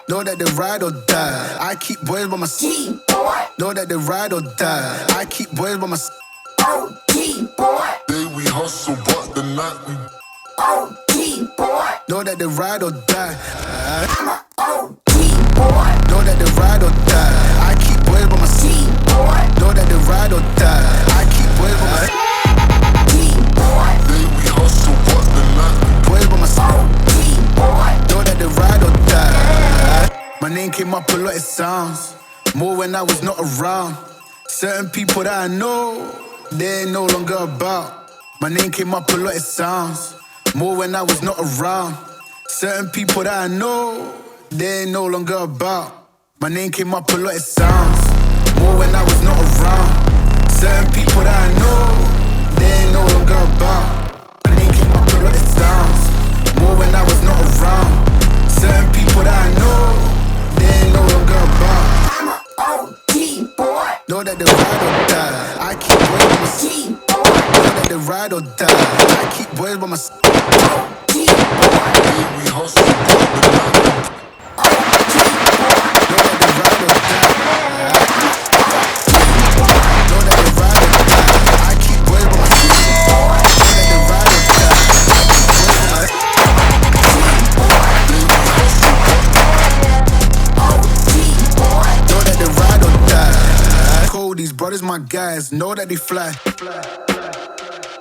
Know that they ride or die. I keep boys by my side. Know that they ride or die. I keep boys by my side. Day we hustle, but the night we Know that they ride or die. Know that they ride or die. I keep boys by my side. Know that they ride or die. I keep boys by my side. Day we hustle, but the night we Boys by my side. Know that they ride or die. My name came up a lot, it sounds. More when I was not around. Certain people that I know, they ain't no longer about. My name came up a lot, it sounds. More when I was not around. Certain people that I know, they ain't no longer about. My name came up a lot, it sounds. More when I was not around. Certain people that I know, they ain't no longer about. My name came up a lot, it sounds. More when I was not around. Certain people that I know, they ain't no longer about. Know that they ride or die. I keep boys by my side. Know that they ride or die. I keep boys by my side. day we hustle, but the night Know that they ride or die. Know that they ride or die. I keep boys by my side. Know that they ride or die. I keep boys by my side. Know that they ride or die. Cold, these brothers my guys. Know that they fly.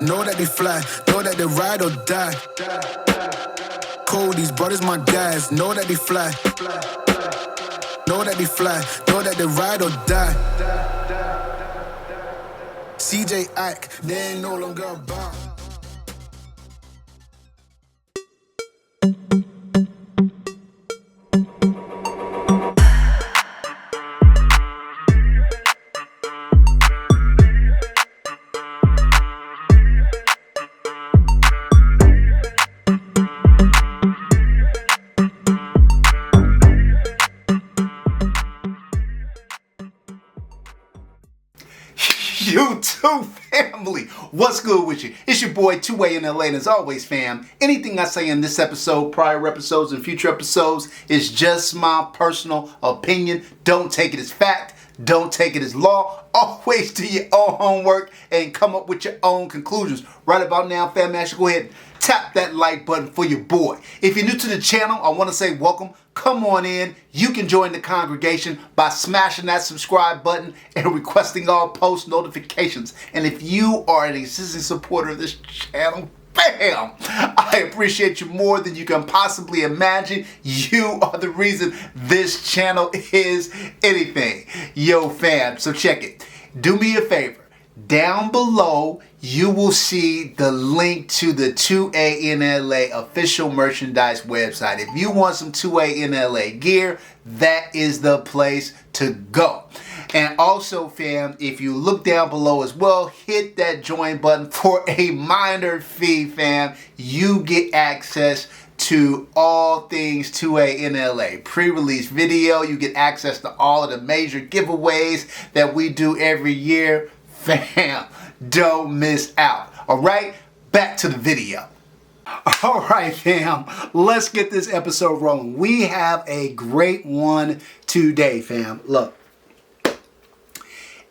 Know that they fly. Know that they ride or die. Cold, these brothers my guys. Know that they fly. Know that they fly. Know that they ride or die. CJ Ike, they ain't no longer about. YouTube family, what's good with you? It's your boy 2A in LA, and as always, fam, anything I say in this episode, prior episodes, and future episodes is just my personal opinion. Don't take it as fact. Don't take it as law. Always do your own homework and come up with your own conclusions. Right about now, fam, I should go ahead and tap that like button for your boy. If you're new to the channel, I want to say welcome. Come on in. You can join the congregation by smashing that subscribe button and requesting all post notifications. And if you are an existing supporter of this channel, bam! I appreciate you more than you can possibly imagine. You are the reason this channel is anything. Yo, fam, so check it. Do me a favor. Down below, you will see the link to the 2A in LA official merchandise website. If you want some 2A in LA gear, that is the place to go. And also, fam, if you look down below as well, hit that join button for a minor fee, fam. You get access to all things 2A in LA. Pre-release video, you get access to all of the major giveaways that we do every year. Fam, don't miss out. All right, back to the video. All right, fam, let's get this episode rolling. We have a great one today, fam. Look,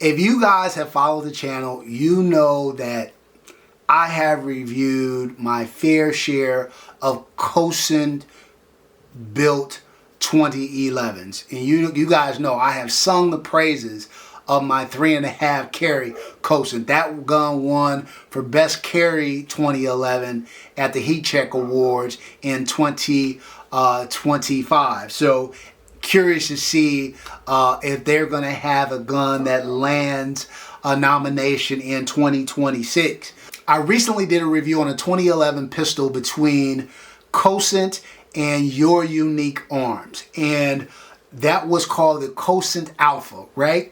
if you guys have followed the channel, you know that I have reviewed my fair share of Cosant built 2011s. And you guys know I have sung the praises of my 3.5 carry Cosant. That gun won for best carry 2011 at the Heat Check Awards in 2025. So curious to see if they're going to have a gun that lands a nomination in 2026. I recently did a review on a 2011 pistol between Cosaint and Your Unique Arms, and that was called the Cosaint Alpha, right?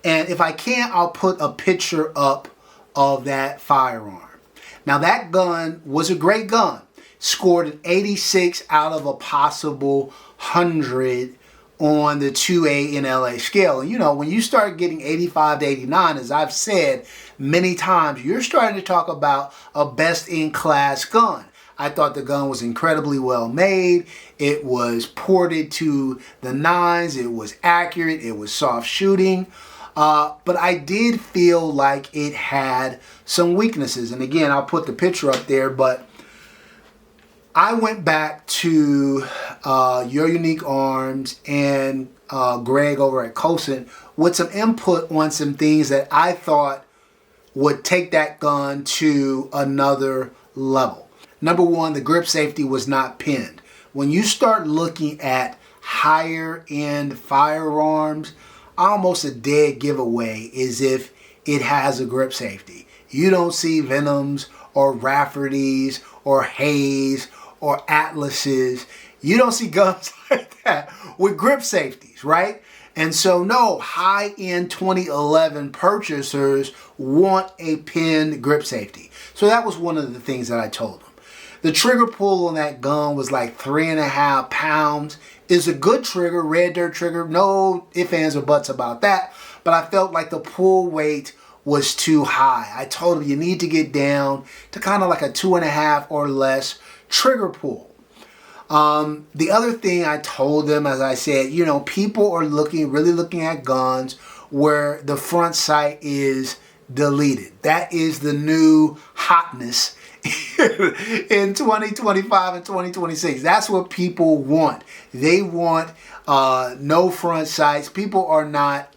And if I can, I'll put a picture up of that firearm. Now that gun was a great gun. Scored an 86 out of a possible 100 on the 2A in LA scale. And you know, when you start getting 85 to 89, as I've said many times, you're starting to talk about a best-in-class gun. I thought the gun was incredibly well made. It was ported to the nines. It was accurate. It was soft shooting. But I did feel like it had some weaknesses. And again, I'll put the picture up there, but I went back to Your Unique Arms and Greg over at Cosant with some input on some things that I thought would take that gun to another level. Number one, the grip safety was not pinned. When you start looking at higher end firearms, almost a dead giveaway is if it has a grip safety. You don't see Venoms or Raffertys or Hayes or Atlases. You don't see guns like that with grip safeties, right? And so no, high-end 2011 purchasers want a pinned grip safety. So that was one of the things that I told them. The trigger pull on that gun was like 3.5 pounds. It's a good trigger, red dirt trigger. No ifs, ands, or buts about that. But I felt like the pull weight was too high. I told him you need to get down to kind of like a 2.5 or less trigger pull. The other thing I told them, as I said, you know, people are really looking at guns where the front sight is deleted. That is the new hotness in 2025 and 2026. That's what people want. They want no front sights. People are not,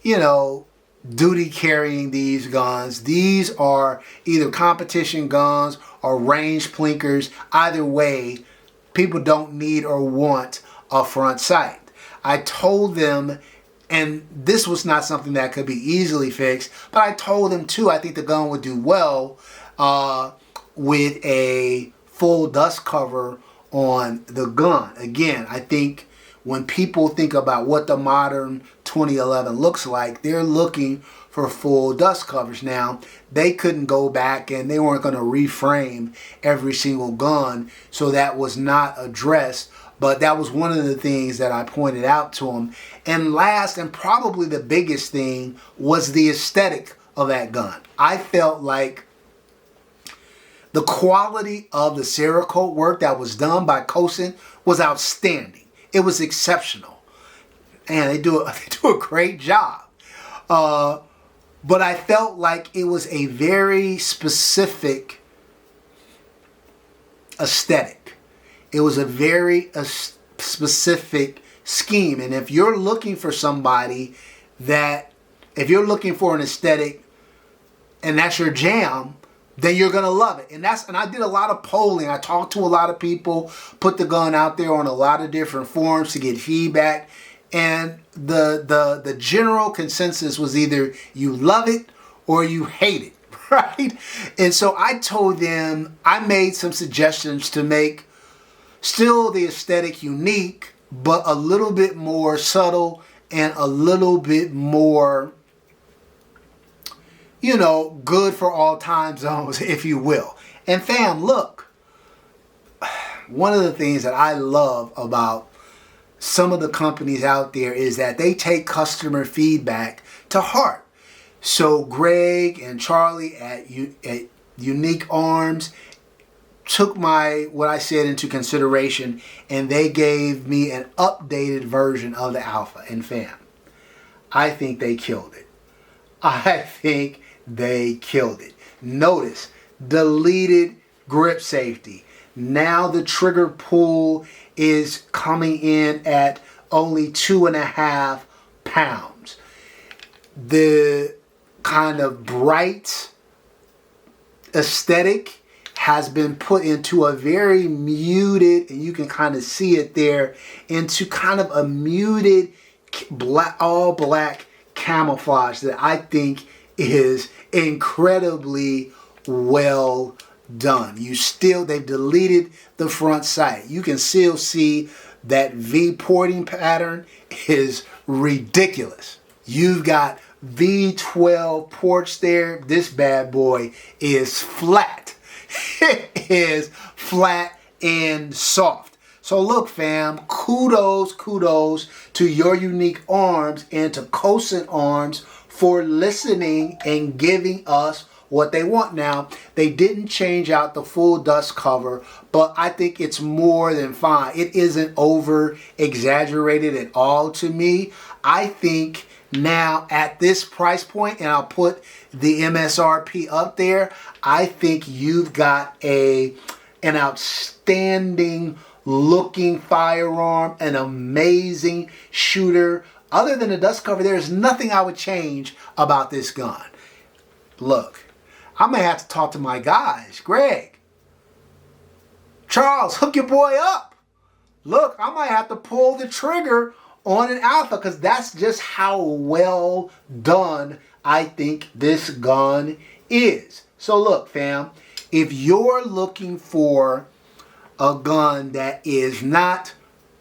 you know, duty carrying these guns. These are either competition guns or range plinkers. Either way, people don't need or want a front sight. I told them, and this was not something that could be easily fixed, but I told them too, I think the gun would do well with a full dust cover on the gun. Again, I think when people think about what the modern 2011 looks like, they're looking for full dust covers. Now, they couldn't go back and they weren't going to reframe every single gun, so that was not addressed. But that was one of the things that I pointed out to them. And last, and probably the biggest thing, was the aesthetic of that gun. I felt like the quality of the Cerakote work that was done by Cosant was outstanding. It was exceptional. And they do a great job. But I felt like it was a very specific aesthetic. It was a very specific scheme. And if you're looking for somebody if you're looking for an aesthetic and that's your jam, then you're going to love it. And I did a lot of polling. I talked to a lot of people, put the gun out there on a lot of different forums to get feedback. And the general consensus was either you love it or you hate it, right? And so I told them, I made some suggestions to make still the aesthetic unique, but a little bit more subtle and a little bit more, you know, good for all time zones, if you will. And fam, look, one of the things that I love about some of the companies out there is that they take customer feedback to heart. So Greg and Charlie at Unique Arms took what I said into consideration, and they gave me an updated version of the Alpha. And fam, I think they killed it. I think they killed it. Notice, deleted grip safety. Now the trigger pull is coming in at only 2.5 pounds. The kind of bright aesthetic has been put into a very muted, and you can kind of see it there, into kind of a muted all black camouflage that I think is incredibly well done. They've deleted the front sight. You can still see that V porting pattern is ridiculous. You've got V12 ports there. This bad boy is flat. It is flat and soft. So look, fam, kudos to Your Unique Arms and to Cosaint Arms for listening and giving us what they want. Now, they didn't change out the full dust cover, but I think it's more than fine. It isn't over exaggerated at all to me. I think now at this price point, and I'll put the MSRP up there, I think you've got an outstanding looking firearm, an amazing shooter. Other than the dust cover, there's nothing I would change about this gun. Look, I'm going to have to talk to my guys. Greg, Charles, hook your boy up. Look, I might have to pull the trigger on an Alpha because that's just how well done I think this gun is. So look, fam, if you're looking for a gun that is not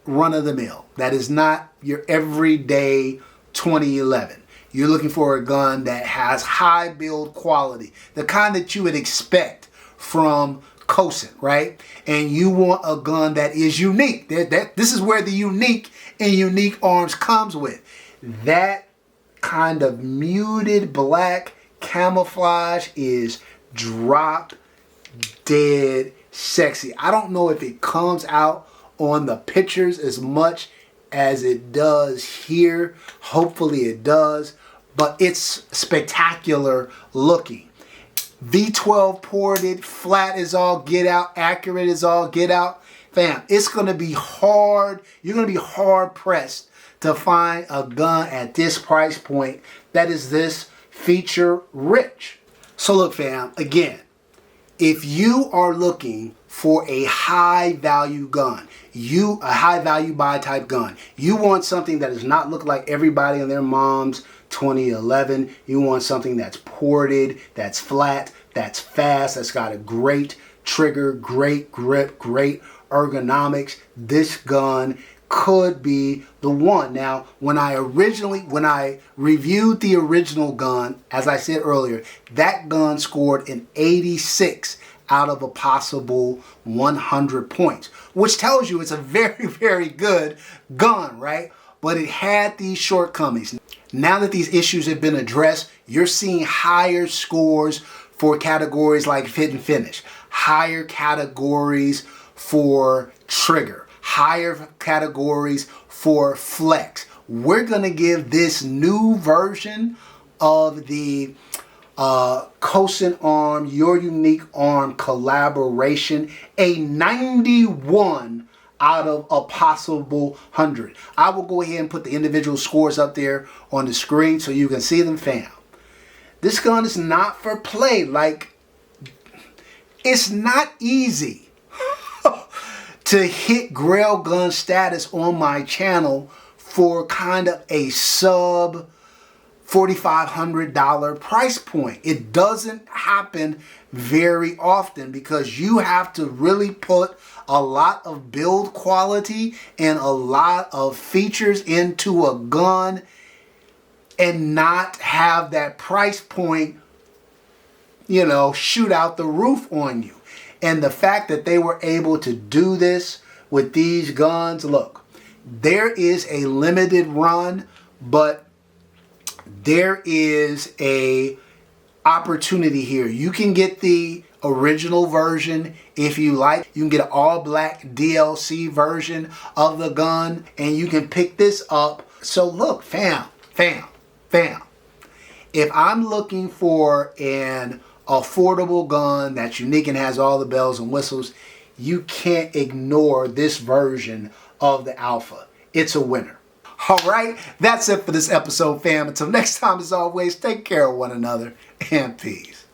run-of-the-mill, that is not your everyday 2011. You're looking for a gun that has high build quality, the kind that you would expect from Cosant, right? And you want a gun that is unique. This is where the unique in Unique Arms comes with. That kind of muted black camouflage is drop dead sexy. I don't know if it comes out on the pictures as much as it does here. Hopefully it does, but it's spectacular looking. V12 ported, flat as all get out, accurate as all get out. Fam, it's going to be hard. You're going to be hard pressed to find a gun at this price point that is this feature rich. So look, fam, again, if you are looking for a high value gun, a high value buy type gun, you want something that does not look like everybody and their mom's 2011. You want something that's ported, that's flat, that's fast, that's got a great trigger, great grip, great ergonomics. This gun could be the one. Now, when I reviewed the original gun, as I said earlier, that gun scored an 86 out of a possible 100 points, which tells you it's a very, very good gun, right? But it had these shortcomings. Now that these issues have been addressed, you're seeing higher scores for categories like fit and finish, higher categories for trigger, higher categories for flex. We're gonna give this new version of the Cosaint Arm, Your Unique Arm collaboration a 91 out of a possible 100. I will go ahead and put the individual scores up there on the screen so you can see them, fam. This gun is not for play. Like, it's not easy to hit grail gun status on my channel for kind of a sub $4,500 price point. It doesn't happen very often because you have to really put a lot of build quality and a lot of features into a gun and not have that price point, you know, shoot out the roof on you. And the fact that they were able to do this with these guns, look, there is a limited run, but there is a opportunity here. You can get the original version if you like. You can get an all black DLC version of the gun and you can pick this up. So look, fam. If I'm looking for an affordable gun that's unique and has all the bells and whistles, you can't ignore this version of the Alpha. It's a winner. All right, that's it for this episode, fam. Until next time, as always, take care of one another and peace.